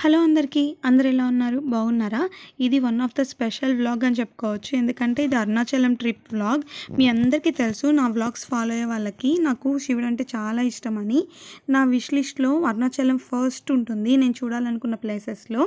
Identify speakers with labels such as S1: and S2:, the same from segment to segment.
S1: Hello అందరికీ. అందరూ ఎలా ఉన్నారు? బాగున్నారా? ఇది one of the special vlog అని చెప్పుకోవచ్చు. ఎందుకంటే ఇది అరుణాచలం ట్రిప్ వ్లాగ్. మీ అందరికీ తెలుసు నా వ్లాగ్స్ ఫాలో అయ్యే వాళ్ళకి నాకు శివుడు అంటే చాలా ఇష్టమని. నా విష్ లిస్ట్‌లో అరుణాచలం ఫస్ట్ ఉంటుంది నేను చూడాలనుకున్న ప్లేసెస్‌లో.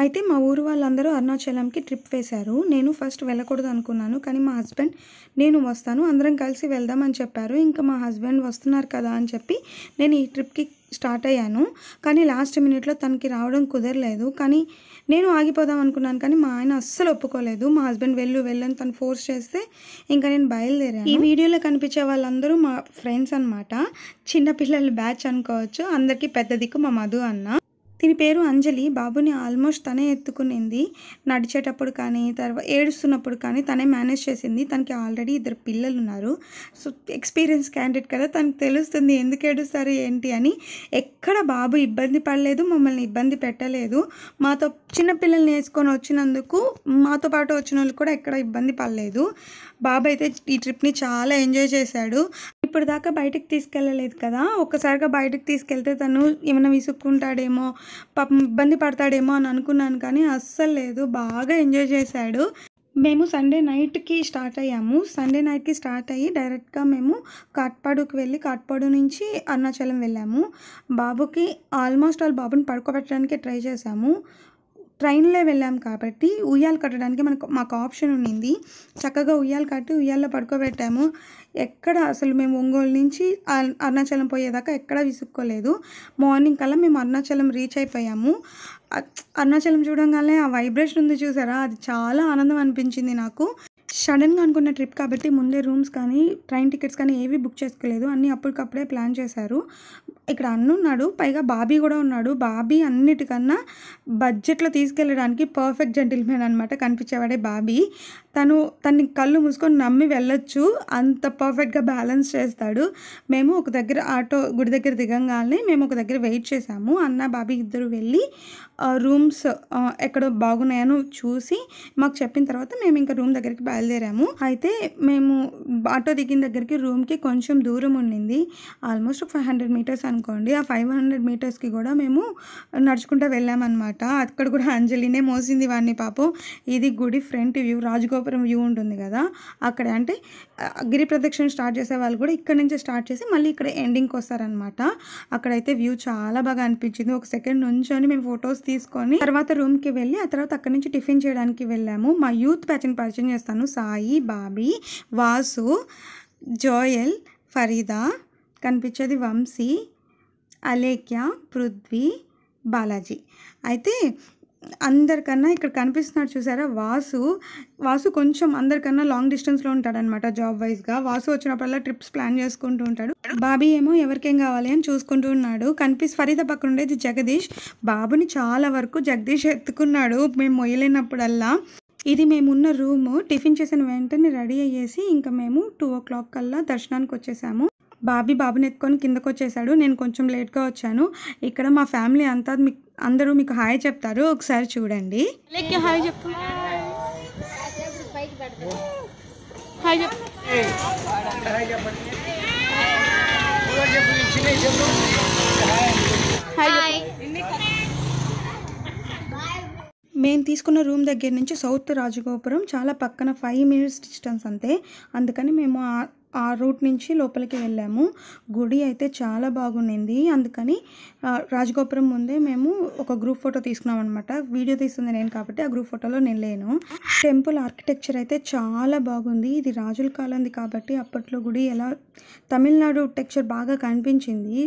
S1: అయితే మా ఊరు వాళ్ళందరూ అరుణాచలంకి ట్రిప్ వేశారు. నేను ఫస్ట్ వెళ్ళకూడదు అనుకున్నాను. కానీ మా హస్బెండ్ నేను వస్తాను అందరం కలిసి వెళ్దాం అని చెప్పారు. ఇంకా మా హస్బెండ్ వస్తున్నారు కదా అని చెప్పి నేను ఈ ట్రిప్‌కి స్టార్ట్ అయ్యాను. కానీ లాస్ట్ మినిట్‌లో తనకి రావడం కుదరలేదు. కానీ నేను ఆగిపోదాం అనుకున్నాను. కానీ మా ఆయన అస్సలు ఒప్పుకోలేదు. మా హస్బెండ్ వెళ్ళు అని తను ఫోర్స్ చేస్తే ఇంకా నేను బయలుదేరాను. ఈ వీడియోలో కనిపించే వాళ్ళందరూ మా ఫ్రెండ్స్ అనమాట. చిన్న పిల్లల బ్యాచ్ అనుకోవచ్చు. అందరికీ పెద్ద దిక్కు మా మధు అన్న. దీని పేరు అంజలి. బాబుని ఆల్మోస్ట్ తనే ఎత్తుకునింది. నడిచేటప్పుడు కానీ ఏడుస్తున్నప్పుడు కానీ తనే మేనేజ్ చేసింది. తనకి ఆల్రెడీ 2 పిల్లలు ఉన్నారు. సో ఎక్స్పీరియన్స్ క్యాండిడేట్ కదా, తనకు తెలుస్తుంది ఎందుకు ఏడుస్తారు ఏంటి అని. ఎక్కడ బాబు ఇబ్బంది పడలేదు, మమ్మల్ని ఇబ్బంది పెట్టలేదు. మాతో చిన్నపిల్లల్ని వేసుకొని వచ్చినందుకు మాతో పాటు వచ్చిన వాళ్ళు కూడా ఎక్కడ ఇబ్బంది పడలేదు. బాబు అయితే ఈ ట్రిప్ని చాలా ఎంజాయ్ చేశాడు. ఇప్పుడు దాకా బయటకు తీసుకెళ్ళలేదు కదా, ఒక్కసారిగా బయటకు తీసుకెళ్తే తను ఏమైనా విసుక్కుంటాడేమో, పాపం ఇబ్బంది పడతాడేమో అని అనుకున్నాను. కానీ అస్సలు లేదు, బాగా ఎంజాయ్ చేశాడు. మేము సండే నైట్కి స్టార్ట్ అయ్యాము. సండే నైట్కి స్టార్ట్ అయ్యి డైరెక్ట్గా మేము కాట్పాడుకి వెళ్ళి కాట్పాడు నుంచి అరుణాచలం వెళ్ళాము. బాబుకి ఆల్మోస్ట్ బాబుని పడుకోబెట్టడానికి ట్రై చేశాము. ట్రైన్లో వెళ్ళాం కాబట్టి ఉయ్యాలు కట్టడానికి మాకు ఆప్షన్ ఉండింది. చక్కగా ఉయ్యాలు కట్టి ఉయ్యాల్లో పడుకోబెట్టాము. ఎక్కడ అసలు మేము ఒంగోలు నుంచి అరుణాచలం పోయేదాకా ఎక్కడా విసుక్కోలేదు. మార్నింగ్ కల్లా మేము అరుణాచలం రీచ్ అయిపోయాము. అరుణాచలం చూడంగానే ఆ వైబ్రేషన్ ఉంది చూసారా, అది చాలా ఆనందం అనిపించింది నాకు. సడన్గా అనుకున్న ట్రిప్ కాబట్టి ముందే రూమ్స్ కానీ ట్రైన్ టికెట్స్ కానీ ఏవి బుక్ చేసుకోలేదు. అన్నీ అప్పటికప్పుడే ప్లాన్ చేశారు. ఇక్కడ ఉన్నాడు, పైగా బాబీ కూడా ఉన్నాడు. బాబీ అన్నిటికన్నా బడ్జెట్లో తీసుకెళ్ళడానికి పర్ఫెక్ట్ జెంటిల్మెన్ అనమాట. కనిపించేవాడే బాబీ. తన్ని కళ్ళు మూసుకొని నమ్మి వెళ్ళొచ్చు, అంత పర్ఫెక్ట్గా బ్యాలెన్స్ చేస్తాడు. మేము ఒక దగ్గర గుడి దగ్గర దిగంగానే మేము ఒక దగ్గర వెయిట్ చేసాము. అన్న బాబీ ఇద్దరు వెళ్ళి రూమ్స్ ఎక్కడో బాగున్నాయని చూసి మాకు చెప్పిన తర్వాత మేము ఇంకా రూమ్ దగ్గరికి బయలుదేరాము. అయితే మేము ఆటో దిగిన దగ్గరికి రూమ్కి కొంచెం దూరం ఉండింది. ఆల్మోస్ట్ 500 మీటర్స్ అనుకోండి. ఆ 500 మీటర్స్కి కూడా మేము నడుచుకుంటూ వెళ్ళామన్నమాట. అక్కడ కూడా అంజలినే మోసింది వాడిని పాపం. ఇది గుడి ఫ్రంట్ వ్యూ, రాజగోపురం వ్యూ ఉంటుంది కదా అక్కడ. అంటే గిరి ప్రదక్షిణ స్టార్ట్ చేసే వాళ్ళు కూడా ఇక్కడ నుంచి స్టార్ట్ చేసి మళ్ళీ ఇక్కడ ఎండింగ్కి వస్తారనమాట. అక్కడైతే వ్యూ చాలా బాగా అనిపించింది. ఒక సెకండ్ నుంచొని మేము ఫొటోస్ తీసుకొని తర్వాత రూమ్కి వెళ్ళి ఆ తర్వాత అక్కడి నుంచి టిఫిన్ చేయడానికి వెళ్ళాము. మా యూత్ బ్యాచ్ని పరిచయం చేస్తాను. సాయి, బాబీ, వాసు, జోయల్, ఫరీదా, కనిపించేది వంశీ, అలేఖ్య, పృథ్వీ, బాలాజీ. అయితే అందరికన్నా ఇక్కడ కనిపిస్తున్నాడు చూసారా వాసు కొంచెం అందరికన్నా లాంగ్ డిస్టెన్స్లో ఉంటాడనమాట జాబ్ వైజ్గా. వాసు వచ్చినప్పుడల్లా ట్రిప్స్ ప్లాన్ చేసుకుంటూ ఉంటాడు. బాబీ ఏమో ఎవరికేం కావాలి అని చూసుకుంటూ ఉన్నాడు. ఫరీదా పక్కన ఉండేది జగదీష్. బాబుని చాలా వరకు జగదీష్ ఎత్తుకున్నాడు మేము మొయ్యలేనప్పుడల్లా. ఇది మేమున్న రూము. టిఫిన్ చేసిన వెంటనే రెడీ అయ్యేసి ఇంకా మేము 2 o'clock కల్లా దర్శనానికి వచ్చేసాము. బాబుని ఎత్తుకొని కిందకు వచ్చేసాడు. నేను కొంచెం లేట్గా వచ్చాను. ఇక్కడ మా ఫ్యామిలీ అంతా అందరూ మీకు హాయ్ చెప్తారు, ఒకసారి చూడండి. హాయ్ చెప్పు. హాయ్ చెప్పు. మేము తీసుకున్న రూమ్ దగ్గర నుంచి సౌత్ రాజగోపురం చాలా పక్కన, 5 minutes డిస్టెన్స్ అంతే. అందుకని మేము ఆ రూట్ నుంచి లోపలికి వెళ్ళాము. గుడి అయితే చాలా బాగుండింది. అందుకని రాజగోపురం ముందే మేము ఒక గ్రూప్ ఫోటో తీసుకున్నాం అనమాట. వీడియో తీస్తుంది నేను కాబట్టి ఆ గ్రూప్ ఫోటోలో నేను లేను. టెంపుల్ ఆర్కిటెక్చర్ అయితే చాలా బాగుంది. ఇది రాజుల కాలంది కాబట్టి అప్పట్లో గుడి ఎలా తమిళనాడు టెక్స్చర్ బాగా కనిపించింది.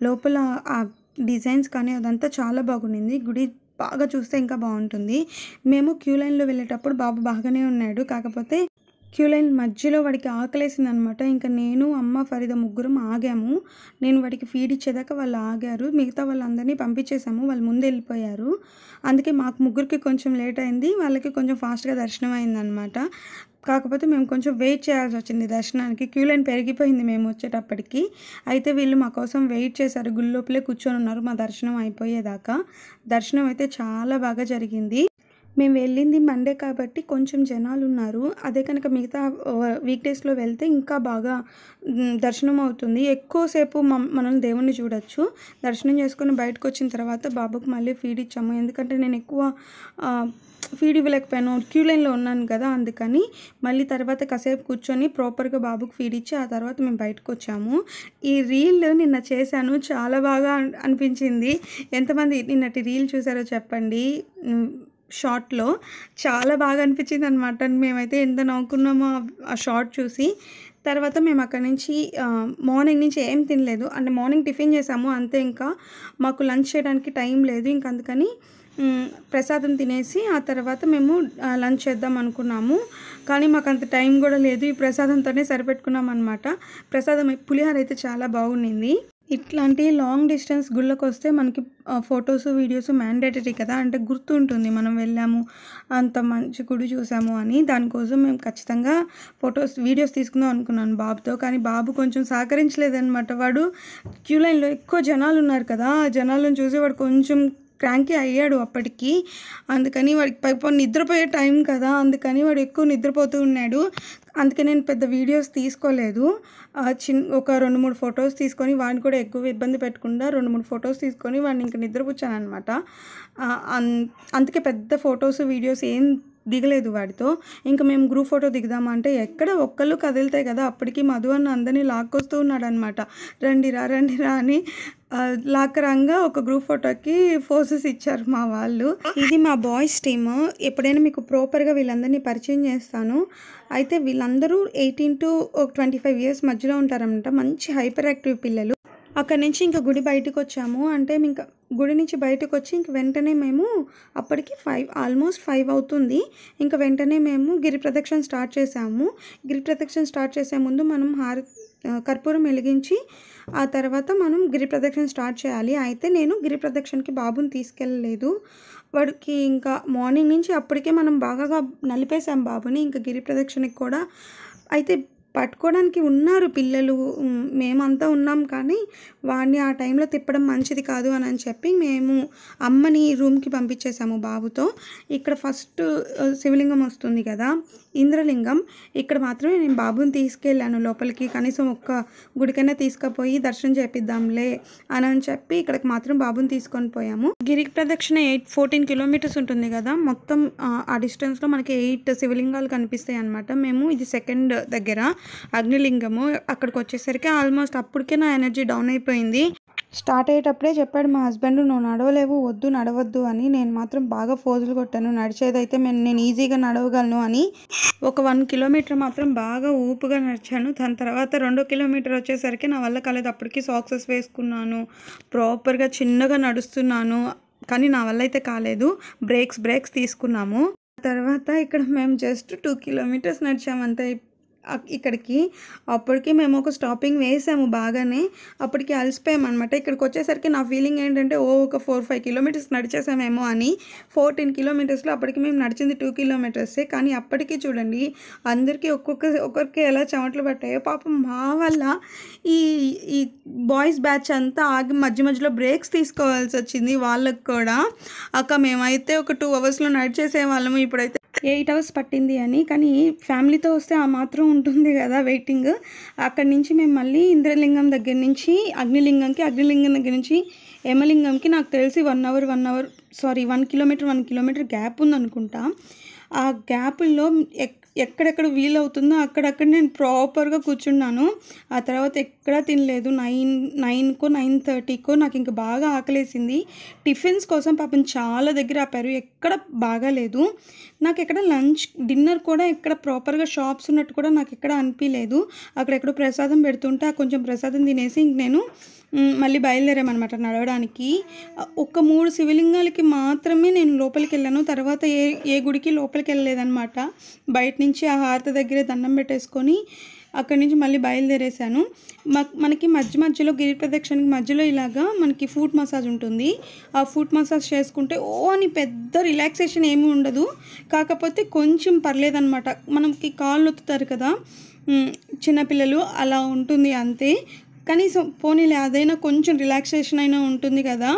S1: లోపల ఆ డిజైన్స్ కానీ అదంతా చాలా బాగుండింది. గుడి బాగా చూస్తే ఇంకా బాగుంటుంది. మేము క్యూ లైన్లో వెళ్ళేటప్పుడు బాబు బాగానే ఉన్నాడు. కాకపోతే క్యూ లైన్ మధ్యలో వాడికి ఆకలేసింది అనమాట. ఇంకా నేను, అమ్మ, ఫరీదా ముగ్గురం ఆగాము. నేను వాడికి ఫీడ్ ఇచ్చేదాకా వాళ్ళు ఆగారు. మిగతా వాళ్ళందరినీ పంపించేసాము, వాళ్ళు ముందు వెళ్ళిపోయారు. అందుకే మాకు ముగ్గురికి కొంచెం లేట్ అయింది, వాళ్ళకి కొంచెం ఫాస్ట్గా దర్శనం అయిందనమాట. కాకపోతే మేము కొంచెం వెయిట్ చేయాల్సి వచ్చింది దర్శనానికి. క్యూ లైన్ పెరిగిపోయింది మేము వచ్చేటప్పటికి. అయితే వీళ్ళు మా కోసం వెయిట్ చేశారు, గుడి లోపలే కూర్చొని ఉన్నారు మా దర్శనం అయిపోయేదాకా. దర్శనం అయితే చాలా బాగా జరిగింది. మేము వెళ్ళింది మండే కాబట్టి కొంచెం జనాలున్నారు. అదే కనుక మిగతా వీక్ డేస్‌లో వెళ్తే ఇంకా బాగా దర్శనం అవుతుంది. ఎక్కువ సేపు మనం దేవుడిని చూడొచ్చు. దర్శనం చేసుకొని బయటకొచ్చిన తర్వాత బాబుకి మళ్ళీ ఫీడ్ ఇచ్చాము. ఎందుకంటే నేను ఎక్కువ ఫీడ్ ఇవ్వలేకపోయాను. క్యూ లైన్‌లో ఉన్నాను కదా! అందుకని మళ్ళీ తర్వాత కాసేపు కూర్చొని ప్రాపర్‌గా బాబుకి ఫీడ్ ఇచ్చి ఆ తర్వాత మేము బయటకొచ్చాము. ఈ రీల్ నిన్న చేశాను. చాలా బాగా అనిపించింది. ఎంతమంది నిన్నటి రీల్ చూసారో చెప్పండి. షార్ట్‌లో చాలా బాగా అనిపించిందనమాట. మేమైతే ఎంత నవ్వుకున్నామో ఆ షార్ట్ చూసి. తర్వాత మేము అక్కడి నుంచి మార్నింగ్ నుంచి ఏం తినలేదు. అంటే మార్నింగ్ టిఫిన్ చేసాము అంతే. ఇంకా మాకు లంచ్ చేయడానికి టైం లేదు. ఇంక అందుకని ప్రసాదం తినేసి ఆ తర్వాత మేము లంచ్ చేద్దాం అనుకున్నాము. కానీ మాకంత టైం కూడా లేదు. ఈ ప్రసాదంతోనే సరిపెట్టుకున్నామనమాట. ప్రసాదం పులిహోర అయితే చాలా బాగుండింది. ఇట్లాంటి లాంగ్ డిస్టెన్స్ గుళ్ళకొస్తే మనకి ఫొటోస్, వీడియోస్ మ్యాండేటరీ కదా! అంటే గుర్తుంటుంది మనం వెళ్ళాము, అంత మంచి గుడి చూసాము అని. దానికోసం మేము ఖచ్చితంగా ఫొటోస్, వీడియోస్ తీసుకుందాం అనుకున్నాను బాబుతో. కానీ బాబు కొంచెం సహకరించలేదనమాట. వాడు క్యూ లైన్‌లో ఎక్కువ జనాలున్నారు కదా! ఆ జనాలను చూసి వాడు కొంచెం క్రాంకీ అయ్యాడు అప్పటికి. అందుకని వాడికి పైగా నిద్రపోయే టైం కదా! అందుకని వాడు ఎక్కువ నిద్రపోతూ ఉన్నాడు. అందుకే నేను పెద్ద వీడియోస్ తీసుకోలేదు. ఒక 2, 3 ఫొటోస్ తీసుకొని వాడిని కూడా ఎక్కువ ఇబ్బంది పెట్టకుండా 2, 3 ఫొటోస్ తీసుకొని వాడిని ఇంక నిద్రపుచ్చాననమాట. అందుకే పెద్ద ఫొటోస్, వీడియోస్ ఏం దిగలేదు వాడితో. ఇంక మేము గ్రూప్ ఫోటో దిగుదామా అంటే ఎక్కడ ఒక్కళ్ళు కదిలితే కదా! అప్పటికి మధు అన్న అందరినీ లాక్కొస్తూ ఉన్నాడనమాట. రండిరా రండిరా అని లాక్కరంగా ఒక గ్రూప్ ఫోటోకి పోజెస్ ఇచ్చారు మా వాళ్ళు. ఇది మా బాయ్స్ టీమ్. ఎప్పుడైనా మీకు ప్రాపర్‌గా వీళ్ళందరినీ పరిచయం చేస్తాను. అయితే వీళ్ళందరూ 18 to 25 ఇయర్స్ మధ్యలో ఉంటారనమాట. మంచి హైపర్ యాక్టివ్ పిల్లలు. అక్కడి నుంచి ఇంక గుడి బయటకొచ్చాము. అంటే ఇంక గుడి నుంచి బయటకొచ్చి ఇంక వెంటనే మేము అప్పటికి ఆల్మోస్ట్ 5 అవుతుంది. ఇంక వెంటనే మేము గిరి ప్రదక్షిణ స్టార్ట్ చేసాము. గిరి ప్రదక్షిణ స్టార్ట్ చేసే ముందు మనం కర్పూరం వెలిగించి ఆ తర్వాత మనం గిరి ప్రదక్షిణ స్టార్ట్ చేయాలి. అయితే నేను గిరి ప్రదక్షిణకి బాబుని తీసుకెళ్ళలేదు. వాడికి ఇంకా మార్నింగ్ నుంచి అప్పటికే మనం బాగా నలిపేసాం బాబుని. ఇంక గిరి ప్రదక్షిణకి కూడా అయితే పట్టుకోవడానికి ఉన్నారు పిల్లలు. మేమంతా ఉన్నాం కానీ వాడిని ఆ టైంలో తిప్పడం మంచిది కాదు అని చెప్పి మేము అమ్మని రూమ్‌కి పంపించేసాము బాబుతో. ఇక్కడ ఫస్ట్ శివలింగం వస్తుంది కదా! ఇంద్రలింగం. ఇక్కడ మాత్రమే నేను బాబుని తీసుకెళ్ళాను లోపలికి. కనీసం ఒక్క గుడికైనా తీసుకుపోయి దర్శనం చేపిద్దాంలే అని చెప్పి ఇక్కడికి మాత్రం బాబుని తీసుకొని పోయాము. గిరి ప్రదక్షిణ 14 కిలోమీటర్స్ ఉంటుంది కదా! మొత్తం ఆ డిస్టెన్స్‌లో మనకి 8 శివలింగాలు కనిపిస్తాయి అనమాట. మేము ఇది సెకండ్ దగ్గర అగ్నిలింగము. అక్కడికి వచ్చేసరికి ఆల్మోస్ట్ అప్పటికే నా ఎనర్జీ డౌన్ అయిపోయింది. స్టార్ట్ అయ్యేటప్పుడే చెప్పాడు మా హస్బెండ్, "నువ్వు నడవలేవు, వద్దు నడవద్దు" అని. నేను మాత్రం బాగా ఫోజులు కొట్టాను. నడిచేదైతే నేను ఈజీగా నడవగలను అని. ఒక 1 కిలోమీటర్ మాత్రం బాగా ఊపుగా నడిచాను. దాని తర్వాత 2 కిలోమీటర్ వచ్చేసరికి నా వల్ల కాలేదు. అప్పటికి సాక్సెస్ వేసుకున్నాను, ప్రాపర్గా చిన్నగా నడుస్తున్నాను. కానీ నా వల్ల అయితే కాలేదు. బ్రేక్స్ తీసుకున్నాము. తర్వాత ఇక్కడ మేము జస్ట్ 2 కిలోమీటర్స్ నడిచాము అంతే ఇక్కడికి. అప్పటికి మేము ఒక స్టాపింగ్ వేసాము బాగానే. అప్పటికి అలసిపోయామనమాట. ఇక్కడికి వచ్చేసరికి నా ఫీలింగ్ ఏంటంటే ఒక 4-5 కిలోమీటర్స్ నడిచేసామేమో అని. 14 కిలోమీటర్స్లో అప్పటికి మేము నడిచింది 2 కిలోమీటర్సే. కానీ అప్పటికి చూడండి అందరికీ ఒక్కొక్కరికి ఎలా చెమటలు పట్టాయో. పాపం మా వల్ల ఈ బాయ్స్ బ్యాచ్ అంతా ఆగి మధ్యలో బ్రేక్స్ తీసుకోవాల్సి వచ్చింది వాళ్ళకి కూడా. మేమైతే ఒక 2 అవర్స్లో నడిచేసేవాళ్ళము. ఇప్పుడైతే 8 అవర్స్ పట్టింది అని. కానీ ఫ్యామిలీతో వస్తే ఆ మాత్రం ఉంటుంది కదా వెయిటింగ్. అక్కడి నుంచి మేము మళ్ళీ ఇంద్రలింగం దగ్గర నుంచి అగ్నిలింగం దగ్గర నుంచి యమలింగంకి నాకు తెలిసి 1 కిలోమీటర్ గ్యాప్ ఉందనుకుంటా. ఆ గ్యాపుల్లో ఎక్కడెక్కడ వీలవుతుందో అక్కడక్కడ నేను ప్రాపర్గా కూర్చున్నాను. ఆ తర్వాత ఎక్కడా తినలేదు. 9కో 9:30కో నాకు ఇంక బాగా ఆకలేసింది. టిఫిన్స్ కోసం పాపం చాలా దగ్గర ఆపారు. ఎక్కడ బాగాలేదు. నాకు ఎక్కడ డిన్నర్ కూడా ఎక్కడ ప్రాపర్గా షాప్స్ ఉన్నట్టు కూడా నాకు ఎక్కడ అనిపించలేదు. అక్కడెక్కడో ప్రసాదం పెడుతుంటే కొంచెం ప్రసాదం తినేసి ఇంక నేను మళ్ళీ బయలుదేరామనమాట నడవడానికి. ఒక 3 శివలింగాలకి మాత్రమే నేను లోపలికి వెళ్ళాను. తర్వాత ఏ గుడికి లోపలికి వెళ్ళలేదనమాట. బయట నుంచి ఆ హారతి దగ్గరే దండం పెట్టేసుకొని అక్కడి నుంచి మళ్ళీ బయలుదేరేసాను. మనకి మధ్యలో గిరి ప్రదక్షిణకి మధ్యలో ఇలాగా మనకి ఫుట్ మసాజ్ ఉంటుంది. ఆ ఫుట్ మసాజ్ చేసుకుంటే అని పెద్ద రిలాక్సేషన్ ఏమీ ఉండదు. కాకపోతే కొంచెం పర్లేదనమాట. మనకి కాళ్ళు నొత్తుతారు కదా చిన్నపిల్లలు, అలా ఉంటుంది అంతే. కనీసం పోనీలే అదైనా కొంచెం రిలాక్సేషన్ అయినా ఉంటుంది కదా.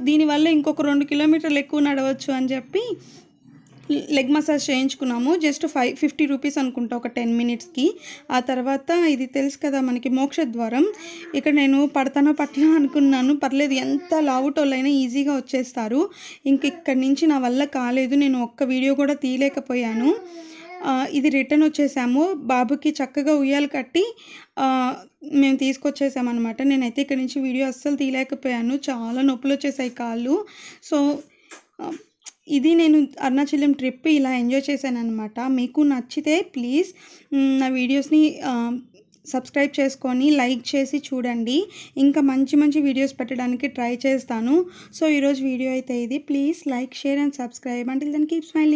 S1: దీనివల్ల ఇంకొక 2 కిలోమీటర్లు ఎక్కువ నడవచ్చు అని చెప్పి లెగ్ మసాజ్ చేయించుకున్నాము. జస్ట్ 50 రూపీస్ అనుకుంటా ఒక 10 మినిట్స్కి. ఆ తర్వాత ఇది తెలుసు కదా మనకి మోక్ష ద్వారం. ఇక్కడ నేను పడతానో పట్టనో అనుకున్నాను. పర్లేదు, ఎంత లావుటోళ్ళైనా ఈజీగా వచ్చేస్తారు. ఇంక ఇక్కడి నుంచి నా వల్ల కాలేదు, నేను ఒక్క వీడియో కూడా తీయలేకపోయాను. ఇది రిటర్న్ వచ్చేసాము. బాబుకి చక్కగా ఉయ్యాల కట్టి మేము తీసుకొచ్చేసామన్నమాట. నేనైతే ఇక్కడి నుంచి వీడియో అస్సలు తీయలేకపోయాను, చాలా నొప్పులు వచ్చేసాయి కాళ్ళు. సో ఇది నేను అరుణాచలం ట్రిప్ ఇలా ఎంజాయ్ చేశానన్నమాట. మీకు నచ్చితే ప్లీజ్ నా వీడియోస్ని సబ్స్క్రైబ్ చేసుకొని లైక్ చేసి చూడండి. ఇంకా మంచి మంచి వీడియోస్ పెట్టడానికి ట్రై చేస్తాను. సో ఈరోజు వీడియో అయితే ఇది. Please like, share and subscribe. Until then keep smiling.